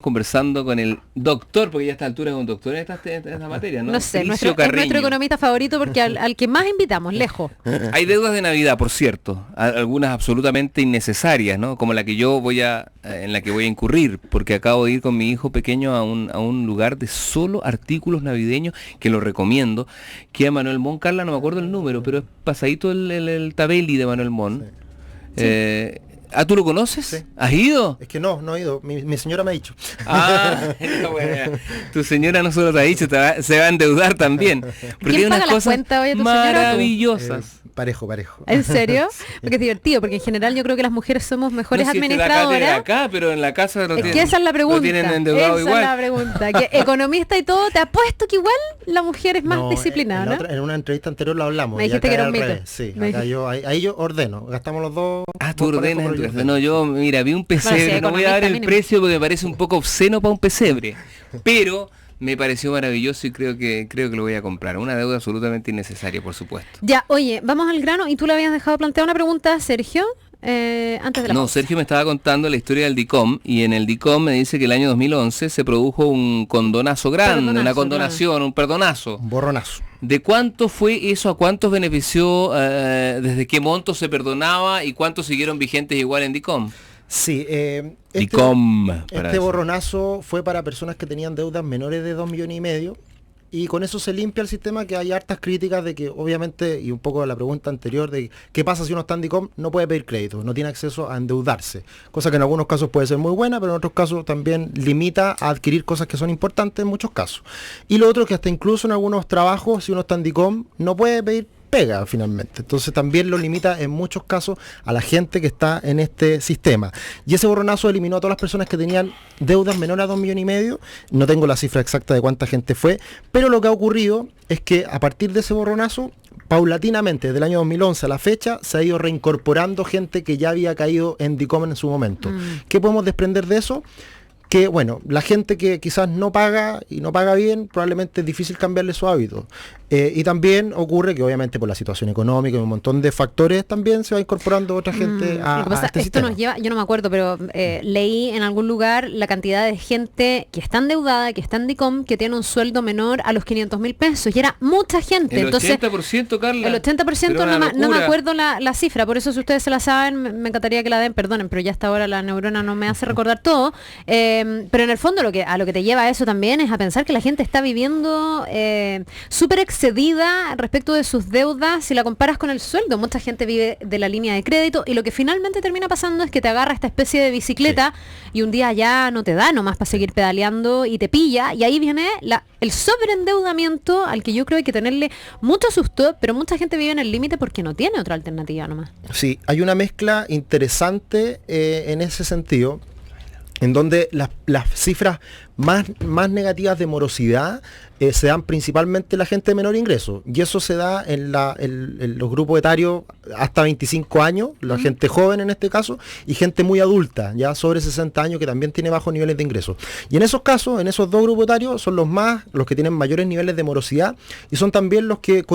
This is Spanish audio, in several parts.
conversando con el doctor, porque ya a esta altura es un doctor en esta materia, ¿no? No sé, es Patricio nuestro Carreño. economista favorito porque al que más invitamos, lejos. Hay deudas de Navidad, por cierto, algunas absolutamente innecesarias, ¿no? Como la que yo en la que voy a incurrir, porque acabo de ir con mi hijo pequeño a un lugar de solo artículos navideños, que lo recomiendo, que a Manuel Mon, Carla, no me acuerdo el número, pero es pasadito el Tabeli de Manuel Mon. Sí. ¿Tú lo conoces? Sí. ¿Has ido? Es que no he ido. Mi señora me ha dicho. Bueno, tu señora no solo te ha dicho, se va a endeudar también. Porque hay unas cosas maravillosas. Parejo. ¿En serio? Porque es divertido, porque en general yo creo que las mujeres somos mejores administradoras. Acá, pero en la casa es que esa es la pregunta. Lo tienen endeudado igual. Esa es la pregunta. Que economista y todo, te apuesto que igual la mujer es más disciplinada. En una entrevista anterior lo hablamos. Me dijiste que era un mito. Sí, ahí yo ordeno. Gastamos los dos. Tú ordenas. No, yo, mira, vi un pesebre. No voy a dar el precio porque me parece un poco obsceno para un pesebre. Pero me pareció maravilloso y creo que lo voy a comprar. Una deuda absolutamente innecesaria, por supuesto. Ya, oye, vamos al grano. Y tú le habías dejado plantear una pregunta a Sergio antes de la pausa. Sergio me estaba contando la historia del DICOM y en el DICOM me dice que el año 2011 se produjo un condonazo grande, una condonación, un perdonazo. Un borronazo. ¿De cuánto fue eso? ¿A cuántos benefició? ¿Desde qué monto se perdonaba y cuántos siguieron vigentes igual en DICOM? Sí, este borronazo fue para personas que tenían deudas menores de 2,5 millones y con eso se limpia el sistema, que hay hartas críticas de que obviamente, y un poco de la pregunta anterior de qué pasa si uno está en DICOM, no puede pedir crédito, no tiene acceso a endeudarse, cosa que en algunos casos puede ser muy buena, pero en otros casos también limita a adquirir cosas que son importantes en muchos casos. Y lo otro es que hasta incluso en algunos trabajos, si uno está en DICOM, no puede pedir pega finalmente, entonces también lo limita en muchos casos a la gente que está en este sistema. Y ese borronazo eliminó a todas las personas que tenían deudas menores a 2,5 millones. No tengo la cifra exacta de cuánta gente fue, pero lo que ha ocurrido es que a partir de ese borronazo, paulatinamente desde el año 2011 a la fecha, se ha ido reincorporando gente que ya había caído en DICOM en su momento. ¿Qué podemos desprender de eso? Que bueno, la gente que quizás no paga y no paga bien, probablemente es difícil cambiarle su hábito. Y también ocurre que obviamente por la situación económica y un montón de factores también se va incorporando otra gente a este sistema. Nos lleva, yo no me acuerdo, pero leí en algún lugar la cantidad de gente que está endeudada, que está en DICOM, que tiene un sueldo menor a los 500.000 pesos. Y era mucha gente. El Entonces, 80%, Carla. El 80% no me acuerdo la cifra, por eso si ustedes se la saben, me encantaría que la den, perdonen, pero ya hasta ahora la neurona no me hace recordar todo. Pero en el fondo a lo que te lleva a eso también es a pensar que la gente está viviendo súper excedida respecto de sus deudas si la comparas con el sueldo. Mucha gente vive de la línea de crédito y lo que finalmente termina pasando es que te agarra esta especie de bicicleta y un día ya no te da nomás para seguir pedaleando y te pilla y ahí viene el sobreendeudamiento al que yo creo hay que tenerle mucho susto, pero mucha gente vive en el límite porque no tiene otra alternativa nomás. Sí, hay una mezcla interesante en ese sentido, en donde las cifras más negativas de morosidad se dan principalmente en la gente de menor ingreso, y eso se da en los grupos etarios hasta 25 años, la gente joven en este caso, y gente muy adulta, ya sobre 60 años, que también tiene bajos niveles de ingreso. Y en esos casos, en esos dos grupos etarios, son los que tienen mayores niveles de morosidad, y son también los que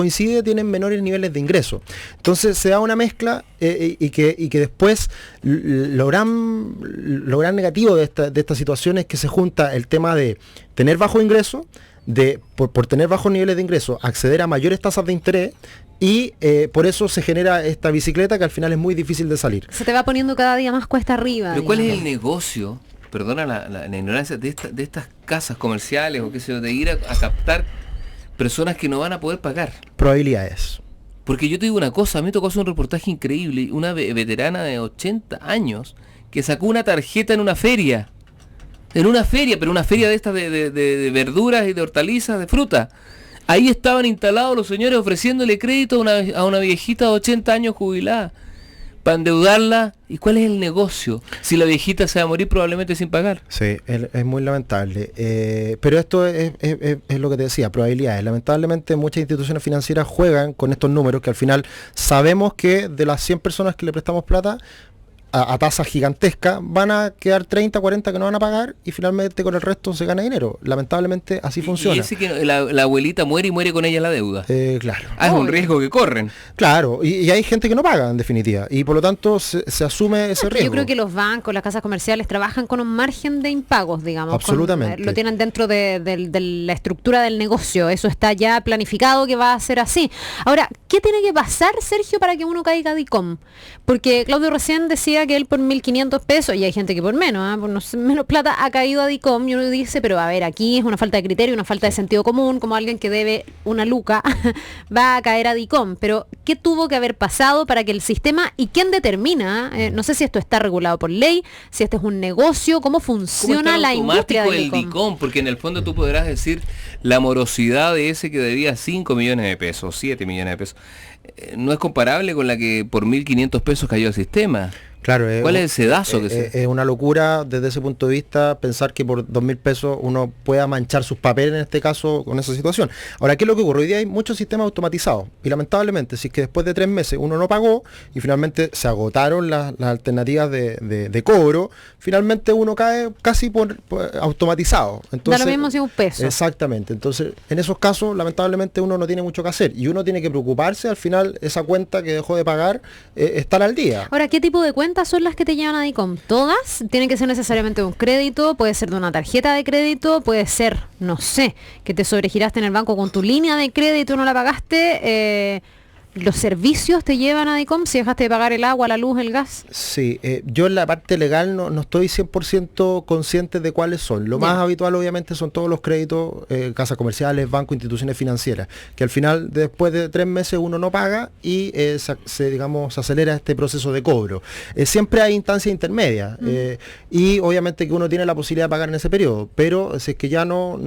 tienen menores niveles de ingreso. Entonces se da una mezcla y que después lo gran negativo de esta situación es que se junta el tema de tener bajo ingreso, por tener bajos niveles de ingreso, acceder a mayores tasas de interés, y por eso se genera esta bicicleta que al final es muy difícil de salir. Se te va poniendo cada día más cuesta arriba. Pero ¿cuál es el negocio? Perdona la ignorancia de estas casas comerciales o qué sé yo, de ir a captar personas que no van a poder pagar. Probabilidades. Porque yo te digo una cosa, a mí me tocó hacer un reportaje increíble, una veterana de 80 años que sacó una tarjeta en una feria. Pero una feria de estas de verduras y de hortalizas, de fruta. Ahí estaban instalados los señores ofreciéndole crédito a una viejita de 80 años jubilada para endeudarla. ¿Y cuál es el negocio? Si la viejita se va a morir probablemente sin pagar. Sí, es muy lamentable. Pero esto es lo que te decía, probabilidades. Lamentablemente muchas instituciones financieras juegan con estos números que al final sabemos que de las 100 personas que le prestamos plata, a tasas gigantescas, van a quedar 30, 40 que no van a pagar y finalmente con el resto se gana dinero. Lamentablemente así funciona. Y ese que la abuelita muere y muere con ella la deuda. Claro. Es un riesgo que corren. Claro, y hay gente que no paga en definitiva y por lo tanto se asume ese riesgo. Yo creo que los bancos, las casas comerciales trabajan con un margen de impagos, digamos. Absolutamente. Lo tienen dentro de la estructura del negocio, eso está ya planificado que va a ser así. Ahora, ¿qué tiene que pasar, Sergio, para que uno caiga a DICOM? Porque Claudio recién decía que él por 1.500 pesos, y hay gente que por menos, por no sé, menos plata, ha caído a DICOM, y uno dice, pero a ver, aquí es una falta de criterio, una falta de sentido común, como alguien que debe una luca va a caer a DICOM. Pero, ¿qué tuvo que haber pasado para que el sistema, y quién determina, no sé si esto está regulado por ley, si este es un negocio, cómo funciona la industria del DICOM? Porque en el fondo tú podrás decir la morosidad de ese que debía 5 millones de pesos, 7 millones de pesos, no es comparable con la que por 1.500 pesos cayó el sistema. Claro, ¿cuál es el sedazo? Es una locura desde ese punto de vista pensar que por 2.000 pesos uno pueda manchar sus papeles en este caso con esa situación. Ahora, ¿qué es lo que ocurre? Hoy día hay muchos sistemas automatizados y lamentablemente si es que después de 3 meses uno no pagó y finalmente se agotaron las alternativas de cobro, finalmente uno cae casi por automatizado. Entonces, da lo mismo si es un peso. Exactamente. Entonces, en esos casos, lamentablemente uno no tiene mucho que hacer y uno tiene que preocuparse al final esa cuenta que dejó de pagar estar al día. Ahora, ¿qué tipo de cuentas son las que te llevan a DICOM? ¿Todas? ¿Tienen que ser necesariamente un crédito? ¿Puede ser de una tarjeta de crédito? ¿Puede ser, no sé, que te sobregiraste en el banco con tu línea de crédito y no la pagaste? ¿Los servicios te llevan a DICOM si dejaste de pagar el agua, la luz, el gas? Sí, yo en la parte legal no estoy 100% consciente de cuáles son. Lo más habitual obviamente son todos los créditos, casas comerciales, bancos, instituciones financieras, que al final después de 3 meses uno no paga y se acelera este proceso de cobro. Siempre hay instancias intermedias y obviamente que uno tiene la posibilidad de pagar en ese periodo, pero si es que ya no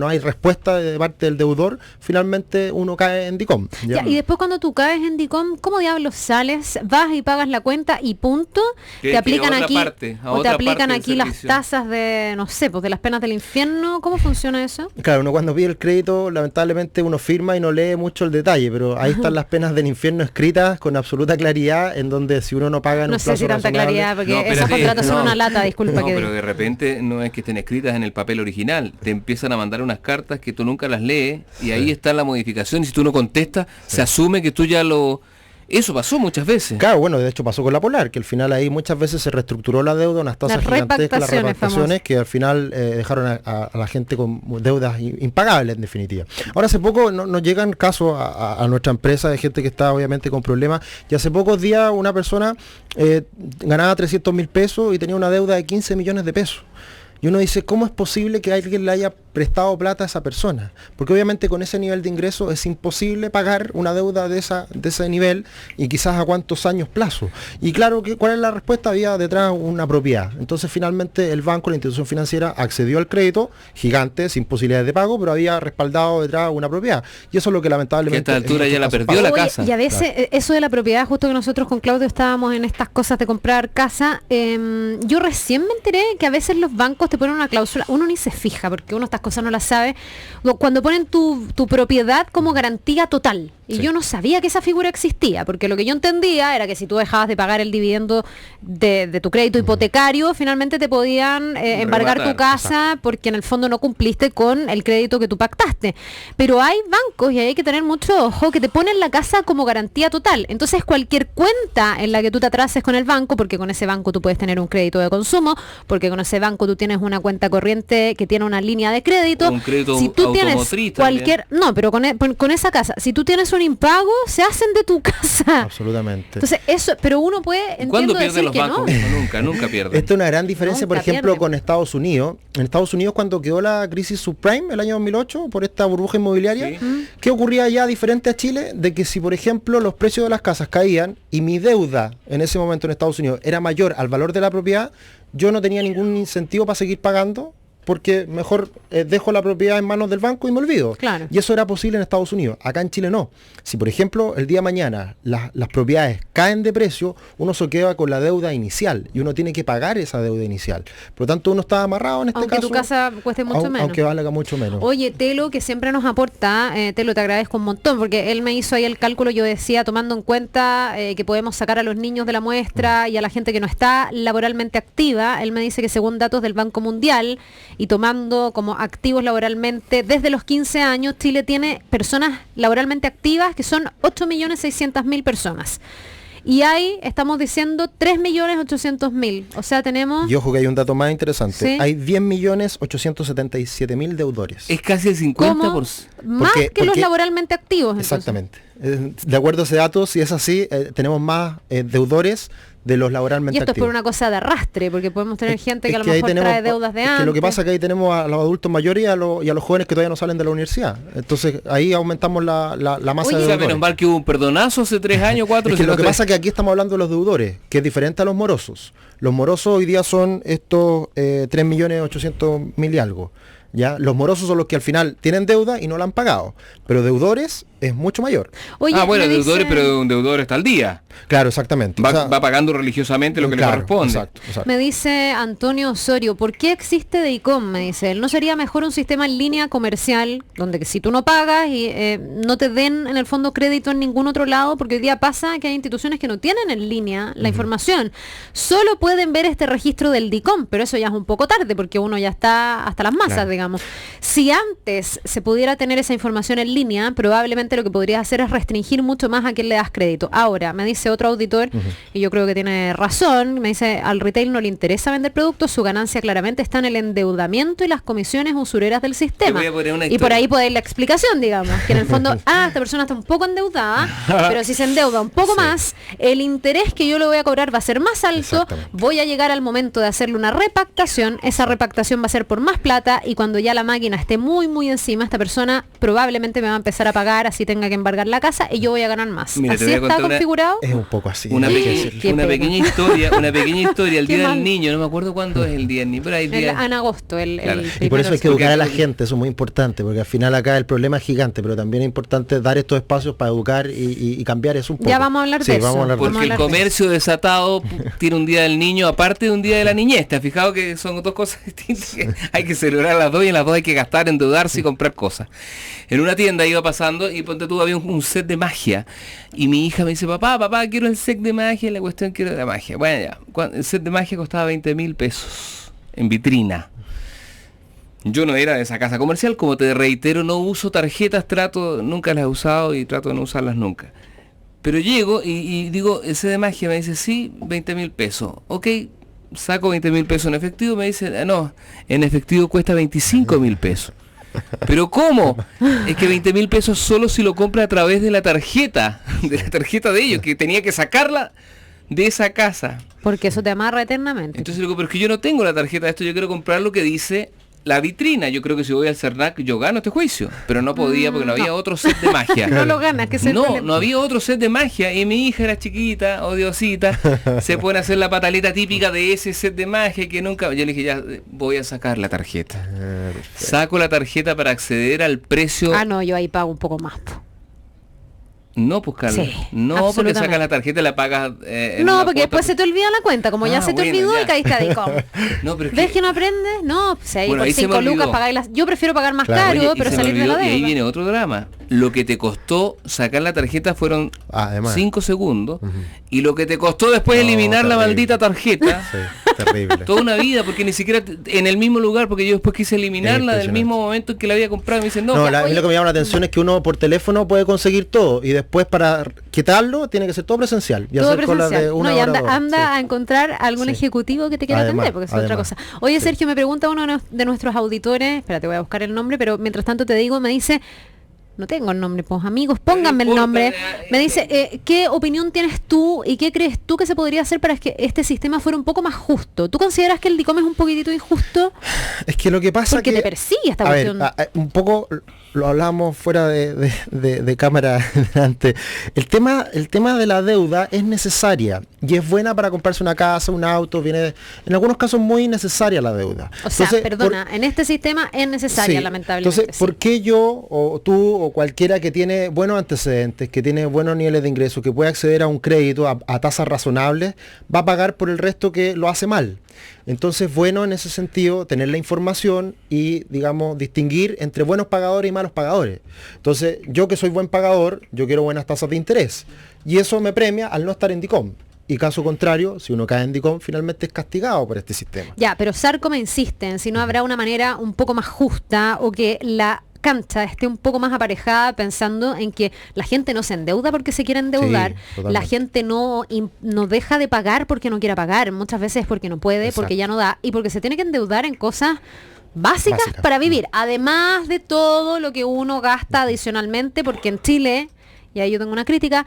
hay respuesta de parte del deudor, finalmente uno cae en DICOM. Ya, y después cuando tú caes en DICOM, ¿cómo diablos sales? ¿Vas y pagas la cuenta y punto? ¿Te aplican aquí o te aplican aquí las tasas de, no sé, pues de las penas del infierno? ¿Cómo funciona eso? Claro, uno cuando pide el crédito, lamentablemente uno firma y no lee mucho el detalle, pero ahí están las penas del infierno escritas con absoluta claridad, en donde si uno no paga en un plazo razonable... No sé si tanta claridad, porque esos contratos son una lata, disculpa. No, pero de repente no es que estén escritas en el papel original, te empiezan a mandar unas cartas que tú nunca las lees y ahí está la modificación y si tú no contestas, se asume que tú ya lo... Eso pasó muchas veces. Claro, bueno, de hecho pasó con la Polar, que al final ahí muchas veces se reestructuró la deuda, unas tasas gigantescas, las repactaciones que al final dejaron a la gente con deudas impagables en definitiva. Ahora hace poco nos llegan casos a nuestra empresa de gente que está obviamente con problemas y hace pocos días una persona ganaba 300.000 pesos y tenía una deuda de 15 millones de pesos. Y uno dice, ¿cómo es posible que alguien le haya prestado plata a esa persona? Porque obviamente con ese nivel de ingreso es imposible pagar una deuda de ese nivel y quizás a cuántos años plazo. Y claro, ¿cuál es la respuesta? Había detrás una propiedad. Entonces finalmente el banco, la institución financiera, accedió al crédito gigante, sin posibilidades de pago, pero había respaldado detrás una propiedad. Y eso es lo que lamentablemente... Que a esta altura ya la perdió la casa. Y a veces eso de la propiedad, justo que nosotros con Claudio estábamos en estas cosas de comprar casa, yo recién me enteré que a veces los bancos te ponen una cláusula, uno ni se fija porque uno estas cosas no las sabe, cuando ponen tu propiedad como garantía total. Y yo no sabía que esa figura existía, porque lo que yo entendía era que si tú dejabas de pagar el dividendo de tu crédito hipotecario, finalmente te podían embargar tu casa porque en el fondo no cumpliste con el crédito que tú pactaste. Pero hay bancos, y hay que tener mucho ojo, que te ponen la casa como garantía total. Entonces cualquier cuenta en la que tú te atrases con el banco, porque con ese banco tú puedes tener un crédito de consumo, porque con ese banco tú tienes una cuenta corriente que tiene una línea de crédito. Un crédito si tú tienes cualquier... también. No, pero con esa casa, si tú tienes un impago, se hacen de tu casa. Absolutamente. Entonces, eso, pero uno puede, ¿Cuándo pierden decir los que bancos? no. Nunca pierden. Esta es una gran diferencia, Nunca por ejemplo, pierden. con Estados Unidos. En Estados Unidos, cuando quedó la crisis subprime, el año 2008, por esta burbuja inmobiliaria, ¿qué ocurría allá diferente a Chile? De que si, por ejemplo, los precios de las casas caían y mi deuda en ese momento en Estados Unidos era mayor al valor de la propiedad, yo no tenía ningún incentivo para seguir pagando porque mejor dejo la propiedad en manos del banco y me olvido. Claro. Y eso era posible en Estados Unidos. Acá en Chile no. Si, por ejemplo, el día de mañana las propiedades caen de precio, uno se queda con la deuda inicial y uno tiene que pagar esa deuda inicial. Por lo tanto, uno está amarrado en este aunque caso. Aunque tu casa cueste mucho menos. Aunque valga mucho menos. Oye, Telo, que siempre nos aporta, Telo, te agradezco un montón, porque él me hizo ahí el cálculo, yo decía, tomando en cuenta que podemos sacar a los niños de la muestra y a la gente que no está laboralmente activa. Él me dice que según datos del Banco Mundial y tomando como activos laboralmente desde los 15 años, Chile tiene personas laboralmente activas que son 8.600.000 personas. Y ahí estamos diciendo 3.800.000. O sea, tenemos... Y ojo que hay un dato más interesante. ¿Sí? Hay 10.877.000 deudores. Es casi el 50%. Más que los laboralmente activos. Exactamente. De acuerdo a ese dato, si es así, tenemos más deudores de los laboralmente activos. Y esto activos. Es por una cosa de arrastre, porque podemos tener gente que a lo mejor trae deudas de antes. Que lo que pasa es que ahí tenemos a los adultos mayores y a los jóvenes que todavía no salen de la universidad. Entonces ahí aumentamos la masa de deudores. Menos mal que hubo un perdonazo hace 3 años, 4 es que lo que pasa es que aquí estamos hablando de los deudores, que es diferente a los morosos. Los morosos hoy día son estos 3.800.000 y algo. ¿Ya? Los morosos son los que al final tienen deuda y no la han pagado, pero deudores es mucho mayor. Oye, deudores, pero un deudor está al día. Claro, exactamente. Va pagando religiosamente lo que le corresponde. Exacto. Me dice Antonio Osorio, ¿por qué existe DICOM? Me dice él, ¿no sería mejor un sistema en línea comercial donde que si tú no pagas y no te den en el fondo crédito en ningún otro lado? Porque hoy día pasa que hay instituciones que no tienen en línea la información. Solo pueden ver este registro del DICOM, pero eso ya es un poco tarde porque uno ya está hasta las masas, digamos. Si antes se pudiera tener esa información en línea, probablemente lo que podrías hacer es restringir mucho más a quién le das crédito. Ahora, me dice otro auditor, y yo creo que tiene razón, me dice, al retail no le interesa vender productos, su ganancia claramente está en el endeudamiento y las comisiones usureras del sistema. Y por ahí puede ir la explicación, digamos, que en el fondo, esta persona está un poco endeudada, pero si se endeuda un poco más, el interés que yo le voy a cobrar va a ser más alto, voy a llegar al momento de hacerle una repactación, esa repactación va a ser por más plata y cuando ya la máquina esté muy encima, esta persona probablemente me va a empezar a pagar, así tenga que embargar la casa y yo voy a ganar más. Mira, ¿Así está configurado? Es un poco así. Una pequeña historia, el día del niño, no me acuerdo cuándo es el día del niño, pero hay en agosto. Y por eso hay que educar a la gente, eso es muy importante, porque al final acá el problema es gigante, pero también es importante dar estos espacios para educar y cambiar eso un poco. Ya vamos a hablar de eso. Porque el comercio desatado tiene un día del niño, aparte de un día de la niñez. ¿Te has fijado que son dos cosas distintas? Hay que celebrar las dos y en las dos hay que gastar, endeudarse y comprar cosas. En una tienda iba pasando y ponte tú, había un set de magia y mi hija me dice, papá, quiero el set de magia, la cuestión quiero la magia. Bueno, ya, el set de magia costaba 20.000 pesos en vitrina. Yo no era de esa casa comercial, como te reitero, no uso tarjetas, nunca las he usado y trato de no usarlas nunca. Pero llego y digo, el set de magia, me dice, sí, 20.000 pesos. Ok, saco 20.000 pesos en efectivo, me dice, no, en efectivo cuesta 25.000 pesos. ¿Pero cómo? Es que 20.000 pesos solo si lo compra a través de la tarjeta de ellos, que tenía que sacarla de esa casa. Porque eso te amarra eternamente. Entonces digo, pero es que yo no tengo la tarjeta de esto, yo quiero comprar lo que dice la vitrina. Yo creo que si voy al Cernac yo gano este juicio, pero no podía porque no había otro set de magia. No lo ganas, que no había otro set de magia y mi hija era chiquita, odiosita, se pone a hacer la pataleta típica de ese set de magia que nunca. Yo le dije, ya voy a sacar la tarjeta. Saco la tarjeta para acceder al precio. No, yo ahí pago un poco más. No, pues Carlos, sí, no, porque sacas la tarjeta y la pagas no, porque después se te olvida la cuenta, como ya se te olvidó y caíste a DICOM. No, pero ¿ves que no aprendes? No, pues ahí por 5 lucas pagáis las... Yo prefiero pagar más caro, pero salir de la deuda. Y ahí viene otro drama. Lo que te costó sacar la tarjeta fueron 5 segundos y lo que te costó después eliminar la maldita tarjeta. Sí, terrible. Toda una vida, porque ni siquiera en el mismo lugar, porque yo después quise eliminarla del mismo momento en que la había comprado y me dicen, a mí lo que me llama la atención es que uno por teléfono puede conseguir todo y después para quitarlo tiene que ser todo presencial. Y todo hacer cola de una hora, anda a encontrar algún ejecutivo que te quiera atender, porque es otra cosa. Oye, Sergio, me pregunta uno de nuestros auditores, espérate, voy a buscar el nombre, pero mientras tanto te digo, me dice, no tengo el nombre, pues amigos, pónganme el nombre. Me dice, ¿qué opinión tienes tú y qué crees tú que se podría hacer para que este sistema fuera un poco más justo? ¿Tú consideras que el DICOM es un poquitito injusto? Es que lo que pasa porque que... te persigue esta cuestión. Un poco lo hablamos fuera de cámara delante. El tema de la deuda es necesaria y es buena para comprarse una casa, un auto, en algunos casos muy necesaria la deuda. O sea, perdona, en este sistema es necesaria, sí, lamentablemente. Entonces, ¿por qué yo o tú o cualquiera que tiene buenos antecedentes, que tiene buenos niveles de ingresos, que puede acceder a un crédito a tasas razonables, va a pagar por el resto que lo hace mal? Entonces, bueno, en ese sentido, tener la información y, digamos, distinguir entre buenos pagadores y malos pagadores. Entonces, yo que soy buen pagador, yo quiero buenas tasas de interés. Y eso me premia al no estar en DICOM. Y caso contrario, si uno cae en DICOM, finalmente es castigado por este sistema. Ya, pero Sarco me insiste en si no habrá una manera un poco más justa o que la cancha esté un poco más aparejada, pensando en que la gente no se endeuda porque se quiere endeudar, sí, la gente no deja de pagar porque no quiera pagar, muchas veces porque no puede, exacto, porque ya no da, y porque se tiene que endeudar en cosas básicas para vivir, además de todo lo que uno gasta adicionalmente, porque en Chile, y ahí yo tengo una crítica,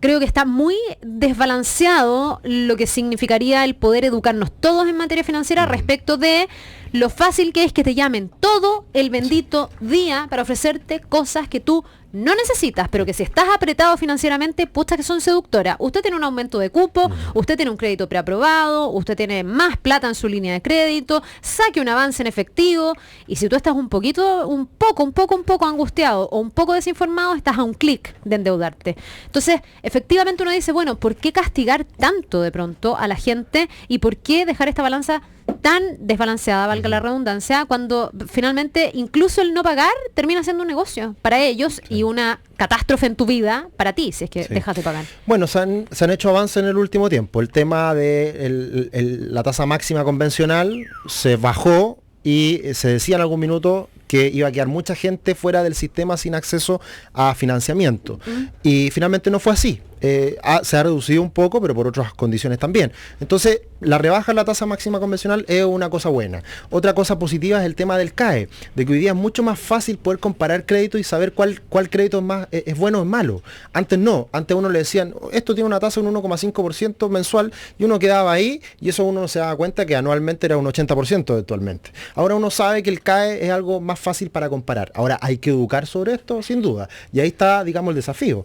creo que está muy desbalanceado lo que significaría el poder educarnos todos en materia financiera respecto de lo fácil que es que te llamen todo el bendito día para ofrecerte cosas que tú no necesitas, pero que si estás apretado financieramente, pucha que son seductoras. Usted tiene un aumento de cupo, usted tiene un crédito preaprobado, usted tiene más plata en su línea de crédito, saque un avance en efectivo, y si tú estás un poco angustiado o un poco desinformado, estás a un clic de endeudarte. Entonces, efectivamente uno dice, bueno, ¿por qué castigar tanto de pronto a la gente y por qué dejar esta balanza tan desbalanceada, valga la redundancia, cuando finalmente incluso el no pagar termina siendo un negocio para ellos, sí, y una catástrofe en tu vida para ti, si es que, sí, dejas de pagar? Bueno, se han hecho avances en el último tiempo. El tema de la tasa máxima convencional se bajó y se decía en algún minuto que iba a quedar mucha gente fuera del sistema sin acceso a financiamiento. Y finalmente no fue así. Se ha reducido un poco, pero por otras condiciones también. Entonces, la rebaja en la tasa máxima convencional es una cosa buena. Otra cosa positiva es el tema del CAE, de que hoy día es mucho más fácil poder comparar créditos y saber cuál crédito es bueno o es malo. Antes no, antes uno le decían, esto tiene una tasa de un 1,5% mensual, y uno quedaba ahí, y eso uno no se daba cuenta que anualmente era un 80% actualmente. Ahora uno sabe que el CAE es algo más fácil para comparar. Ahora hay que educar sobre esto, sin duda, y ahí está, digamos, el desafío.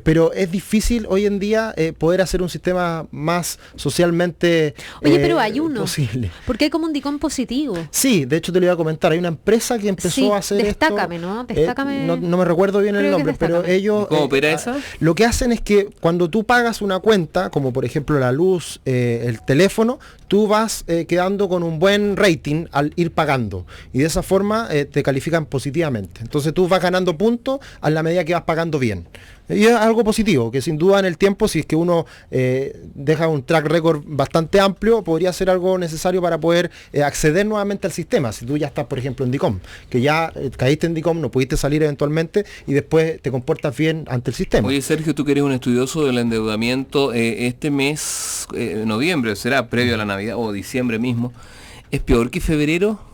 Pero es difícil hoy en día poder hacer un sistema más socialmente pero hay uno posible. Porque hay como un DICOM positivo. Sí, de hecho te lo iba a comentar. Hay una empresa que empezó a hacer Destácame, esto. ¿no? Destácame. No me recuerdo bien el nombre, pero ellos... ¿Cómo opera esa? Lo que hacen es que cuando tú pagas una cuenta, como por ejemplo la luz, el teléfono, tú vas quedando con un buen rating al ir pagando. Y de esa forma te califican positivamente. Entonces tú vas ganando puntos a la medida que vas pagando bien. Y es algo positivo, que sin duda en el tiempo, si es que uno deja un track record bastante amplio, podría ser algo necesario para poder acceder nuevamente al sistema. Si tú ya estás, por ejemplo, en DICOM, que ya caíste en DICOM, no pudiste salir eventualmente y después te comportas bien ante el sistema. Oye, Sergio, tú que eres un estudioso del endeudamiento, este mes, noviembre, será previo a la Navidad o diciembre mismo, ¿es peor que febrero?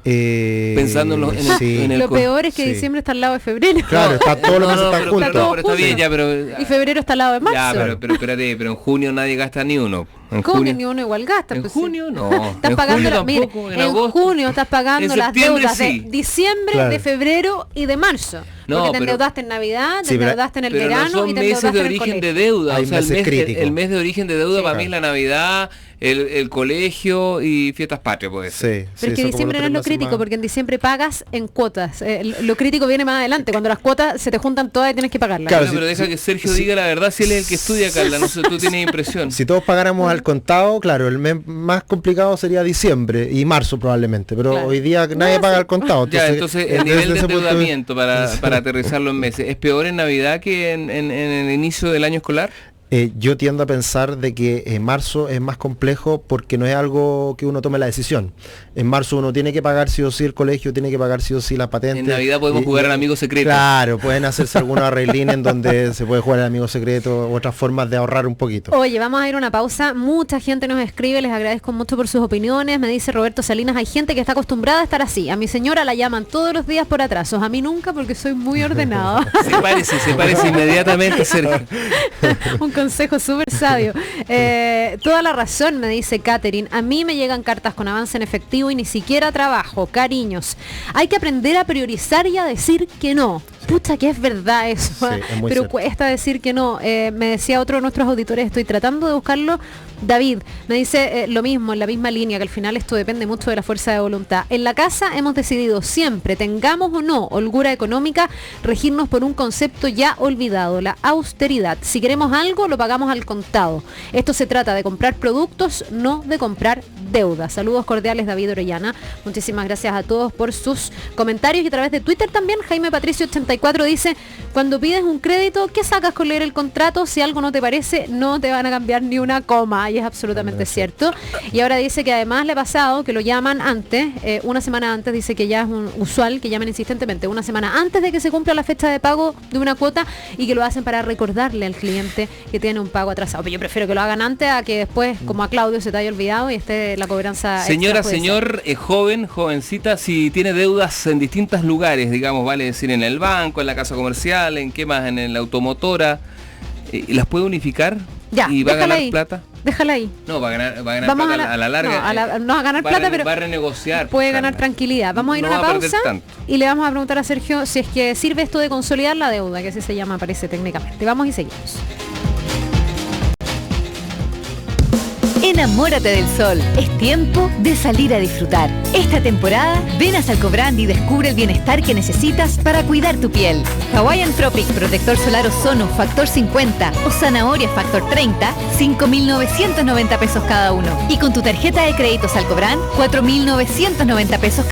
Pensando en el lo peor es que diciembre está al lado de febrero. Claro, está todo lo que se está junto. Pero está bien, ya, pero... Y febrero está al lado de marzo. Ya, pero espérate, pero en junio nadie gasta ni uno. ¿Cómo que ni uno igual gasta? En junio no. Estás pagando en junio estás pagando las deudas de diciembre, claro, de febrero y de marzo. Porque te endeudaste en Navidad, te endeudaste en el verano y te endeudaste en el colegio. Meses de origen de deuda. O sea, el mes de origen de deuda, sí, para mí es la Navidad, el colegio y fiestas patrias, puede ser. Sí, pero es que diciembre no es lo crítico, porque en diciembre pagas en cuotas. Lo crítico viene más adelante, cuando las cuotas se te juntan todas y tienes que pagarlas. Claro, pero deja que Sergio diga la verdad, si él es el que estudia, Carla, no sé, tú tienes impresión. Si todos pagáramos al contado, claro, el mes más complicado sería diciembre y marzo probablemente, pero claro, hoy día nadie paga al contado. Entonces el nivel de endeudamiento para aterrizarlo en meses, ¿es peor en Navidad que en el inicio del año escolar? Yo tiendo a pensar de que en marzo es más complejo porque no es algo que uno tome la decisión. En marzo uno tiene que pagar sí o sí el colegio, tiene que pagar sí o sí la patente. En Navidad podemos jugar al amigo secreto. Claro, pueden hacerse algunos arreglines en donde se puede jugar al amigo secreto, otras formas de ahorrar un poquito. Oye, vamos a ir a una pausa. Mucha gente nos escribe, les agradezco mucho por sus opiniones. Me dice Roberto Salinas, hay gente que está acostumbrada a estar así. A mi señora la llaman todos los días por atrasos, a mí nunca porque soy muy ordenado. Se parece inmediatamente, Sergio. Un consejo súper sabio. Toda la razón, me dice Catherine. A mí me llegan cartas con avance en efectivo y ni siquiera trabajo. Cariños. Hay que aprender a priorizar y a decir que no. Pucha, que es verdad eso. Sí, pero cierto. Cuesta decir que no. Me decía otro de nuestros auditores, estoy tratando de buscarlo. David me dice lo mismo, en la misma línea, que al final esto depende mucho de la fuerza de voluntad. En la casa hemos decidido siempre, tengamos o no holgura económica, regirnos por un concepto ya olvidado, la austeridad. Si queremos algo, lo pagamos al contado. Esto se trata de comprar productos, no de comprar deuda. Saludos cordiales, David Orellana. Muchísimas gracias a todos por sus comentarios y a través de Twitter también. Jaime Patricio 84 dice, cuando pides un crédito, ¿qué sacas con leer el contrato? Si algo no te parece, no te van a cambiar ni una coma. Y es absolutamente cierto. Y ahora dice que además le ha pasado que lo llaman antes, una semana antes, dice que ya es usual que llamen insistentemente, una semana antes de que se cumpla la fecha de pago de una cuota y que lo hacen para recordarle al cliente que tiene un pago atrasado. Pero yo prefiero que lo hagan antes a que después, como a Claudio, se te haya olvidado y esté la cobranza. Señora, señor, joven, jovencita, si tiene deudas en distintos lugares, digamos, vale decir en el banco, en la casa comercial, en qué más, en la automotora, ¿las puede unificar? Ya, ¿Y va a ganar plata? Déjala ahí. No, va a ganar plata a la larga. No va a ganar plata, pero va a renegociar. Puede ganar tranquilidad. Vamos a ir a una pausa y le vamos a preguntar a Sergio si es que sirve esto de consolidar la deuda, que así se llama, parece técnicamente. Vamos y seguimos. Enamórate del sol. Es tiempo de salir a disfrutar. Esta temporada, ven a Salcobrand y descubre el bienestar que necesitas para cuidar tu piel. Hawaiian Tropic, protector solar Ozono, factor 50 o zanahoria factor 30, 5.990 pesos cada uno. Y con tu tarjeta de crédito Salcobrand, 4.990 pesos